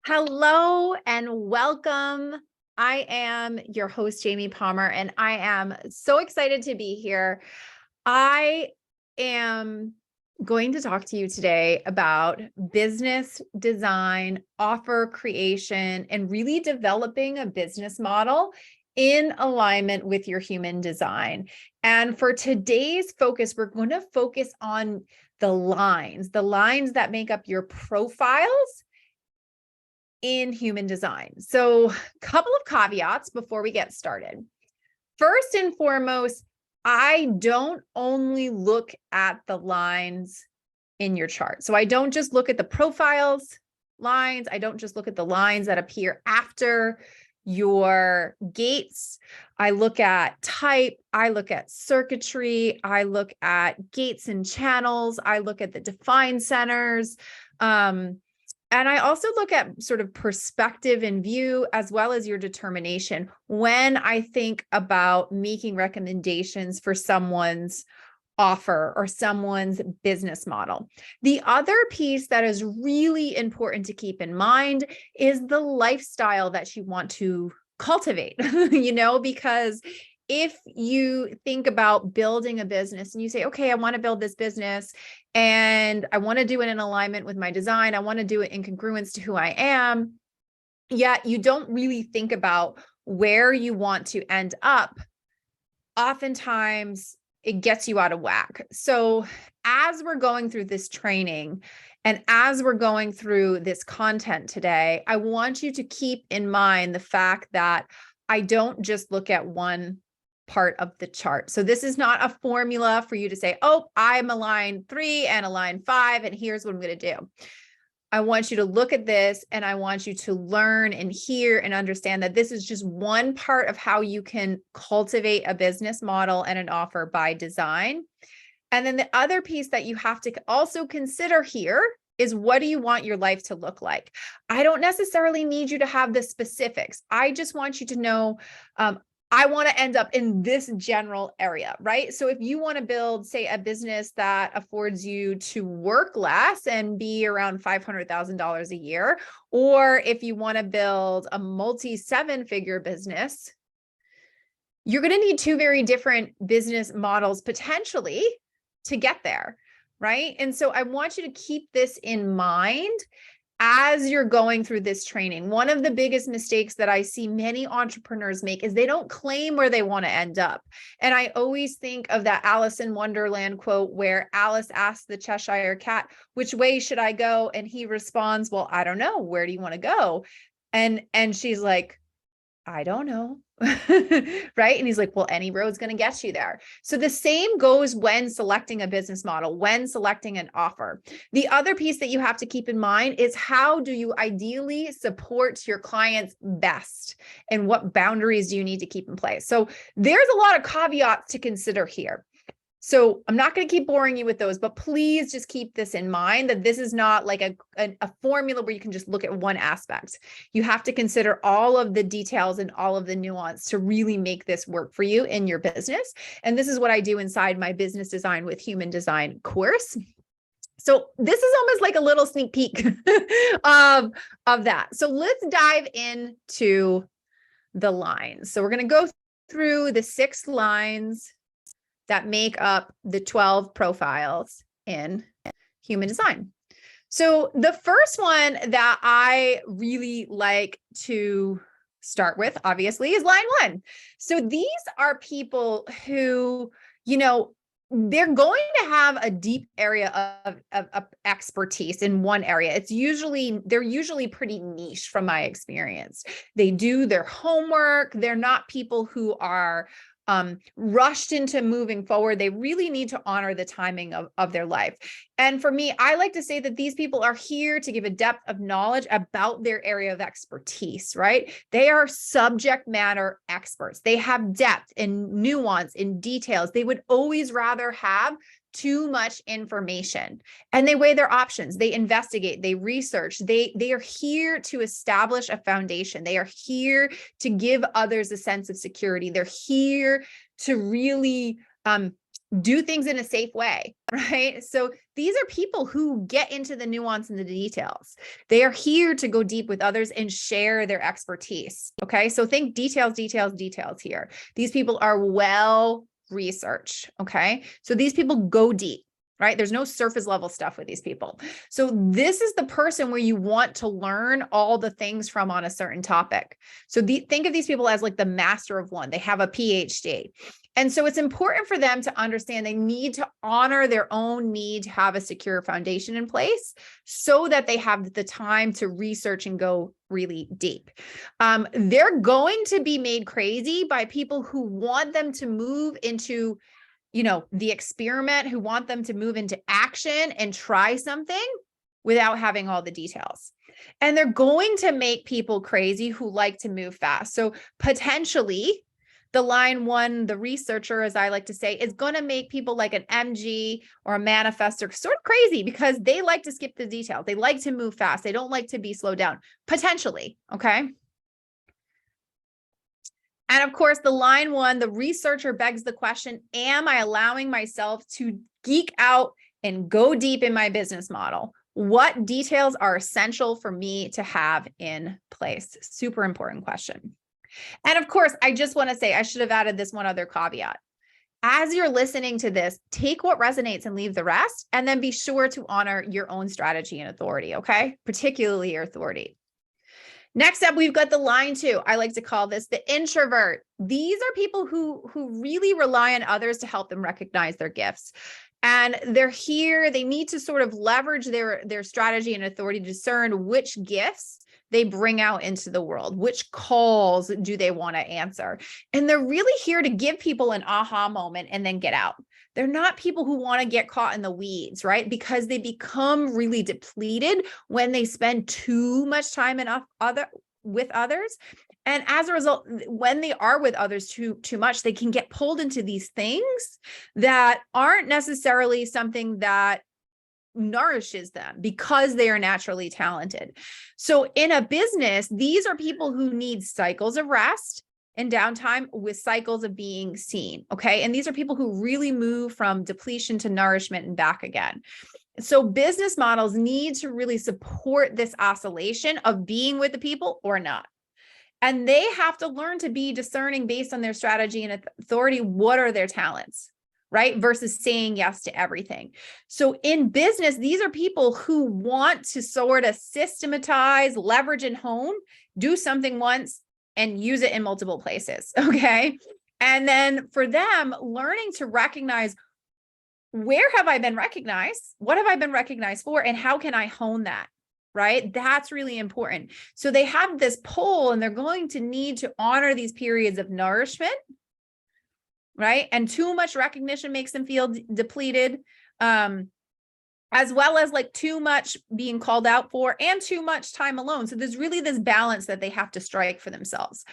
Hello and welcome. I am your host, Jamie Palmer, and I am so excited to be here. I am going to talk to you today about business design, offer creation, and really developing a business model in alignment with your human design. And for today's focus, we're going to focus on the lines that make up your profiles in human design. So, a couple of caveats before we get started. First and foremost, I don't only look at the lines in your chart. So I don't just look at the profiles lines. I don't just look at the lines that appear after your gates. I look at type. I look at circuitry. I look at gates and channels. I look at the defined centers. And I also look at sort of perspective and view, as well as your determination when I think about making recommendations for someone's offer or someone's business model. The other piece that is really important to keep in mind is the lifestyle that you want to cultivate, because if you think about building a business and you say, okay, I want to build this business and I want to do it in alignment with my design, I want to do it in congruence to who I am, yet you don't really think about where you want to end up, oftentimes it gets you out of whack. So as we're going through this training and as we're going through this content today, I want you to keep in mind the fact that I don't just look at one part of the chart. So this is not a formula for you to say, oh, I'm a line 3 and a line 5, and here's what I'm going to do. I want you to look at this and I want you to learn and hear and understand that this is just one part of how you can cultivate a business model and an offer by design. And then the other piece that you have to also consider here is, what do you want your life to look like? I don't necessarily need you to have the specifics. I just want you to know, I want to end up in this general area, right? So if you want to build, say, a business that affords you to work less and be around $500,000 a year, or if you want to build a multi-7-figure business, you're going to need two very different business models potentially to get there, right? And so I want you to keep this in mind as you're going through this training. One of the biggest mistakes that I see many entrepreneurs make is they don't claim where they want to end up. And I always think of that Alice in Wonderland quote where Alice asks the Cheshire Cat, which way should I go? And he responds, well, I don't know. Where do you want to go? And she's like, I don't know. Right. And he's like, well, any road's going to get you there. So the same goes when selecting a business model, when selecting an offer. The other piece that you have to keep in mind is, how do you ideally support your clients best, and what boundaries do you need to keep in place? So there's a lot of caveats to consider here. So I'm not going to keep boring you with those, but please just keep this in mind, that this is not like a formula where you can just look at one aspect. You have to consider all of the details and all of the nuance to really make this work for you in your business. And this is what I do inside my Business Design with Human Design course. So this is almost like a little sneak peek of that. So let's dive into the lines. So we're going to go through the 6 lines that make up the 12 profiles in human design. So the first one that I really like to start with, obviously, is line 1. So these are people who, they're going to have a deep area of expertise in one area. They're usually pretty niche from my experience. They do their homework. They're not people who are rushed into moving forward. They really need to honor the timing of their life. And for me, I like to say that these people are here to give a depth of knowledge about their area of expertise, right? They are subject matter experts. They have depth and nuance in details. They would always rather have too much information, and they weigh their options. They investigate, they research, they are here to establish a foundation. They are here to give others a sense of security. They're here to really do things in a safe way, right? So these are people who get into the nuance and the details. They are here to go deep with others and share their expertise. Okay. So think details, details, details here. These people are well researched. Okay. So these people go deep. Right? There's no surface level stuff with these people. So this is the person where you want to learn all the things from on a certain topic. So think of these people as like the master of one. They have a PhD. And so it's important for them to understand they need to honor their own need to have a secure foundation in place so that they have the time to research and go really deep. They're going to be made crazy by people who want them to move into the experiment, who want them to move into action and try something without having all the details. And they're going to make people crazy who like to move fast. So potentially the line one, the researcher, as I like to say, is going to make people like an MG or a manifestor sort of crazy because they like to skip the details. They like to move fast. They don't like to be slowed down, potentially. Okay. And of course, the line one, the researcher begs the question, am I allowing myself to geek out and go deep in my business model? What details are essential for me to have in place? Super important question. And of course, I just want to say, I should have added this one other caveat. As you're listening to this, take what resonates and leave the rest, and then be sure to honor your own strategy and authority, okay? Particularly your authority. Next up, we've got the line two. I like to call this the introvert. These are people who really rely on others to help them recognize their gifts. And they're here, they need to sort of leverage their strategy and authority to discern which gifts they bring out into the world, which calls do they want to answer. And they're really here to give people an aha moment and then get out. They're not people who want to get caught in the weeds, right? Because they become really depleted when they spend too much time with others. And as a result, when they are with others too much, they can get pulled into these things that aren't necessarily something that nourishes them because they are naturally talented. So in a business, these are people who need cycles of rest and downtime with cycles of being seen. Okay. And these are people who really move from depletion to nourishment and back again. So business models need to really support this oscillation of being with the people or not. And they have to learn to be discerning based on their strategy and authority. What are their talents? Right? Versus saying yes to everything. So in business, these are people who want to sort of systematize, leverage, and hone, do something once and use it in multiple places. Okay. And then for them, learning to recognize, where have I been recognized? What have I been recognized for? And how can I hone that? Right? That's really important. So they have this pull and they're going to need to honor these periods of nourishment. Right? And too much recognition makes them feel depleted, as well as like too much being called out for and too much time alone. So there's really this balance that they have to strike for themselves.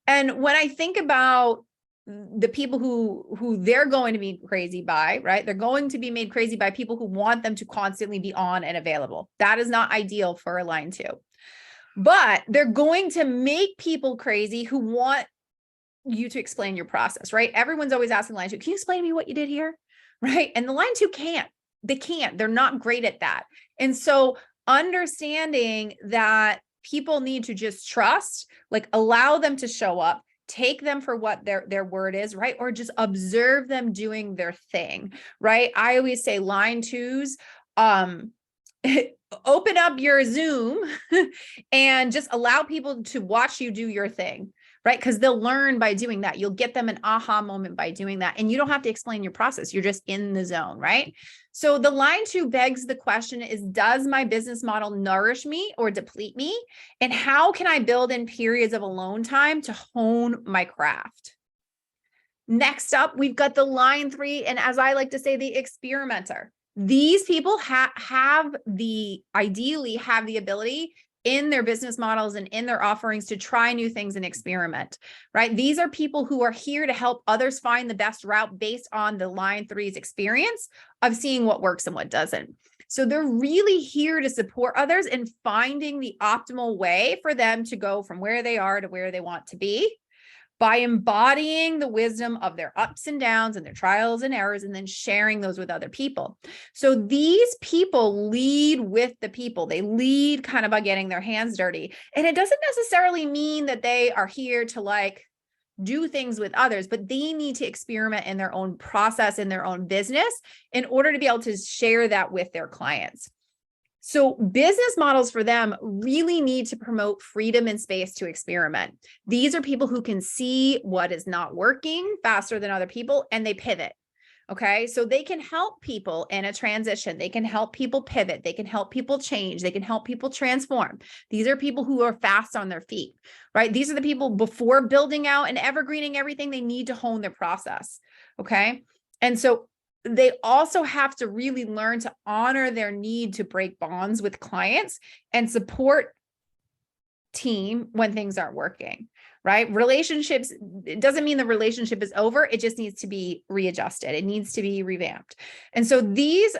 And when I think about the people who they're going to be crazy by, right? They're going to be made crazy by people who want them to constantly be on and available. That is not ideal for a line two. But they're going to make people crazy who want you to explain your process, right? Everyone's always asking line two, can you explain to me what you did here? Right? And the line two can't. They can't. They're not great at that. And so understanding that people need to just trust, like allow them to show up, take them for what their word is, right? Or just observe them doing their thing, right? I always say line twos, open up your Zoom and just allow people to watch you do your thing, right? Because they'll learn by doing that. You'll get them an aha moment by doing that. And you don't have to explain your process. You're just in the zone, right? So the line two begs the question is, does my business model nourish me or deplete me? And how can I build in periods of alone time to hone my craft? Next up, we've got the line three. And as I like to say, the experimenter. These people ideally have the ability in their business models and in their offerings to try new things and experiment, right? These are people who are here to help others find the best route based on the line three's experience of seeing what works and what doesn't. So they're really here to support others in finding the optimal way for them to go from where they are to where they want to be. by embodying the wisdom of their ups and downs and their trials and errors, and then sharing those with other people. So these people lead with the people. They lead kind of by getting their hands dirty. And it doesn't necessarily mean that they are here to like do things with others, but they need to experiment in their own process, in their own business, in order to be able to share that with their clients. So business models for them really need to promote freedom and space to experiment. These are people who can see what is not working faster than other people, and they pivot. Okay, so they can help people in a transition. They can help people pivot. They can help people change. They can help people transform. These are people who are fast on their feet, right? These are the people before building out and evergreening everything, they need to hone their process. Okay, and so they also have to really learn to honor their need to break bonds with clients and support team when things aren't working, right? Relationships, it doesn't mean the relationship is over. It just needs to be readjusted. It needs to be revamped. And so these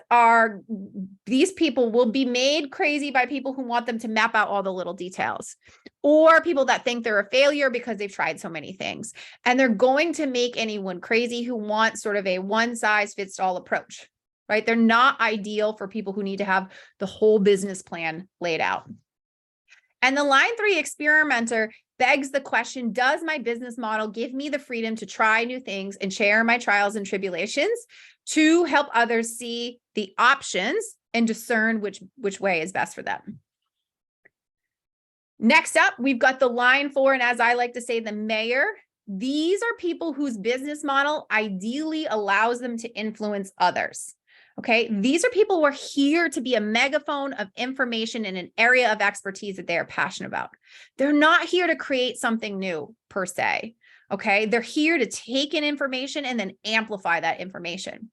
people will be made crazy by people who want them to map out all the little details, or people that think they're a failure because they've tried so many things. And they're going to make anyone crazy who wants sort of a one size fits all approach, right? They're not ideal for people who need to have the whole business plan laid out. And the line 3 experimenter begs the question, does my business model give me the freedom to try new things and share my trials and tribulations to help others see the options and discern which way is best for them? Next up, we've got the line 4, and as I like to say, the mayor. These are people whose business model ideally allows them to influence others. Okay, these are people who are here to be a megaphone of information in an area of expertise that they are passionate about. They're not here to create something new per se. Okay, they're here to take in information and then amplify that information.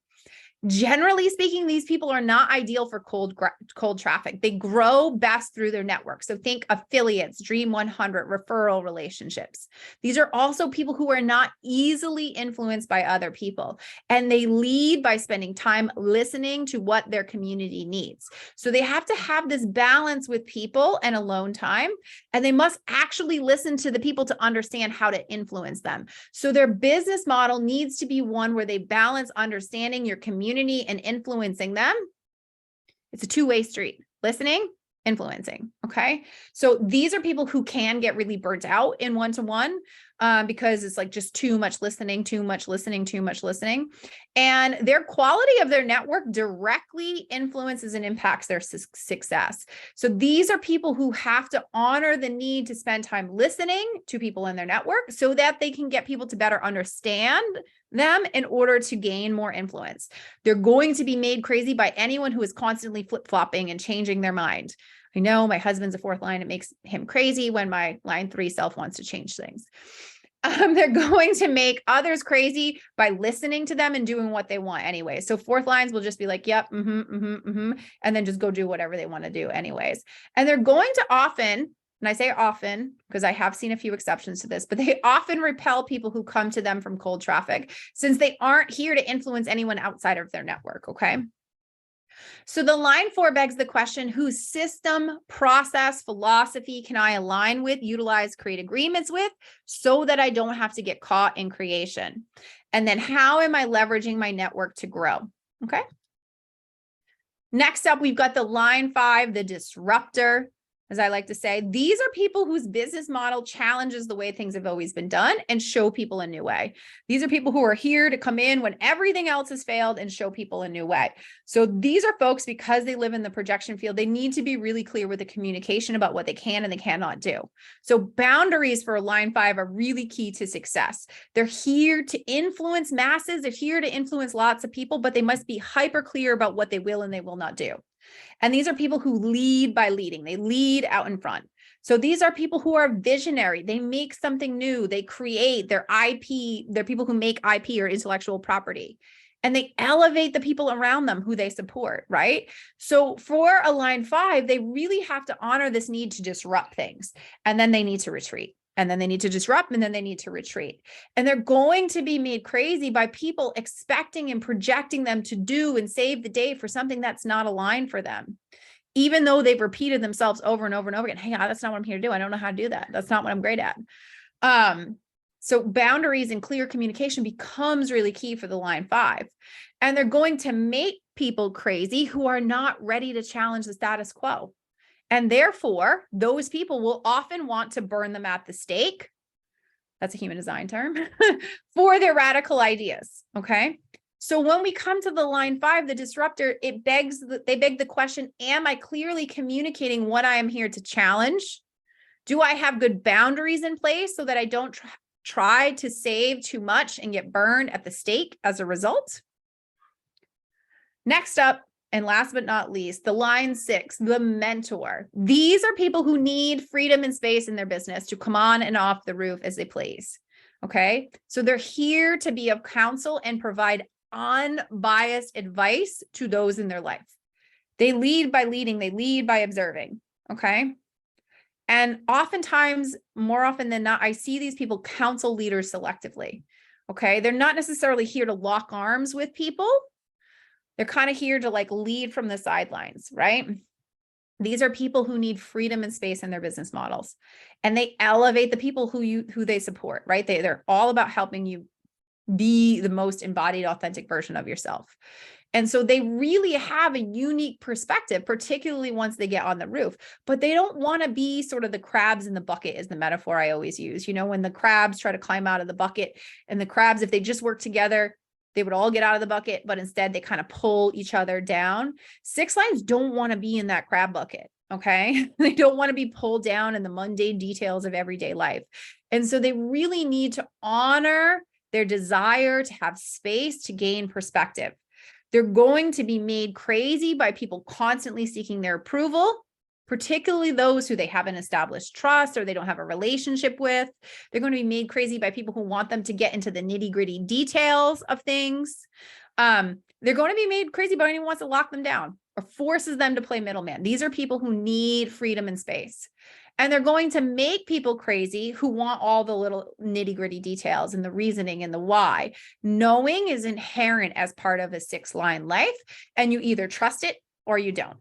Generally speaking, these people are not ideal for cold traffic. They grow best through their network. So think affiliates, Dream 100, referral relationships. These are also people who are not easily influenced by other people, and they lead by spending time listening to what their community needs. So they have to have this balance with people and alone time, and they must actually listen to the people to understand how to influence them. So their business model needs to be one where they balance understanding your community and influencing them. It's a two-way street, listening, influencing. Okay. So these are people who can get really burnt out in one-to-one because it's like just too much listening. And their quality of their network directly influences and impacts their success. So these are people who have to honor the need to spend time listening to people in their network so that they can get people to better understand them in order to gain more influence. They're going to be made crazy by anyone who is constantly flip-flopping and changing their mind. I know my husband's a 4th line. It makes him crazy when my line 3 self wants to change things. They're going to make others crazy by listening to them and doing what they want anyway. So 4th lines will just be like, yep, and then just go do whatever they want to do anyways. And they're going to often, and I say often because I have seen a few exceptions to this, but they often repel people who come to them from cold traffic since they aren't here to influence anyone outside of their network, okay? So the line 4 begs the question, whose system, process, philosophy can I align with, utilize, create agreements with, so that I don't have to get caught in creation? And then how am I leveraging my network to grow? Okay. Next up, we've got the line 5, the disruptor. As I like to say, these are people whose business model challenges the way things have always been done and show people a new way. These are people who are here to come in when everything else has failed and show people a new way. So these are folks, because they live in the projection field, they need to be really clear with the communication about what they can and they cannot do. So boundaries for line 5 are really key to success. They're here to influence masses. They're here to influence lots of people, but they must be hyper clear about what they will and they will not do. And these are people who lead by leading. They lead out in front. So these are people who are visionary. They make something new. They create their IP. They're people who make IP or intellectual property. And they elevate the people around them who they support, right? So for a line 5, they really have to honor this need to disrupt things. And then they need to retreat. And then they need to disrupt, and then they need to retreat. And they're going to be made crazy by people expecting and projecting them to do and save the day for something that's not aligned for them. Even though they've repeated themselves over and over and over again, hey, that's not what I'm here to do. I don't know how to do that. That's not what I'm great at. So boundaries and clear communication becomes really key for the line 5. And they're going to make people crazy who are not ready to challenge the status quo. And therefore, those people will often want to burn them at the stake. That's a human design term for their radical ideas. Okay. So when we come to the line 5, the disruptor, they beg the question, am I clearly communicating what I am here to challenge? Do I have good boundaries in place so that I don't try to save too much and get burned at the stake as a result? Next up, and last but not least, the line 6, the mentor. These are people who need freedom and space in their business to come on and off the roof as they please. Okay. So they're here to be of counsel and provide unbiased advice to those in their life. They lead by leading, they lead by observing. Okay. And oftentimes, more often than not, I see these people counsel leaders selectively. Okay. They're not necessarily here to lock arms with people. They're kind of here to like lead from the sidelines, right? These are people who need freedom and space in their business models, and they elevate the people who they support, right? They're all about helping you be the most embodied, authentic version of yourself. And so they really have a unique perspective, particularly once they get on the roof, but they don't want to be sort of the crabs in the bucket is the metaphor I always use. You know, when the crabs try to climb out of the bucket, and the crabs, if they just work together, they would all get out of the bucket, but instead they kind of pull each other down. 6 lines don't want to be in that crab bucket. Okay. They don't want to be pulled down in the mundane details of everyday life. And so they really need to honor their desire to have space to gain perspective. They're going to be made crazy by people constantly seeking their approval, particularly those who they haven't established trust or they don't have a relationship with. They're going to be made crazy by people who want them to get into the nitty-gritty details of things. They're going to be made crazy by anyone who wants to lock them down or forces them to play middleman. These are people who need freedom and space. And they're going to make people crazy who want all the little nitty-gritty details and the reasoning and the why. Knowing is inherent as part of a 6-line life, and you either trust it or you don't.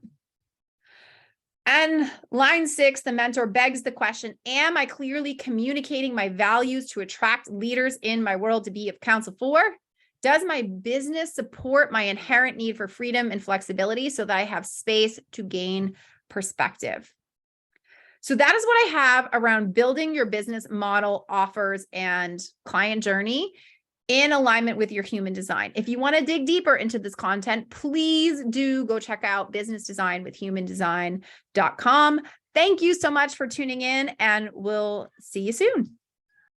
And line 6, the mentor begs the question, am I clearly communicating my values to attract leaders in my world to be of counsel for? Does my business support my inherent need for freedom and flexibility so that I have space to gain perspective? So that is what I have around building your business model, offers, and client journey in alignment with your human design. If you want to dig deeper into this content, please do go check out businessdesignwithhumandesign.com. Thank you so much for tuning in, and we'll see you soon.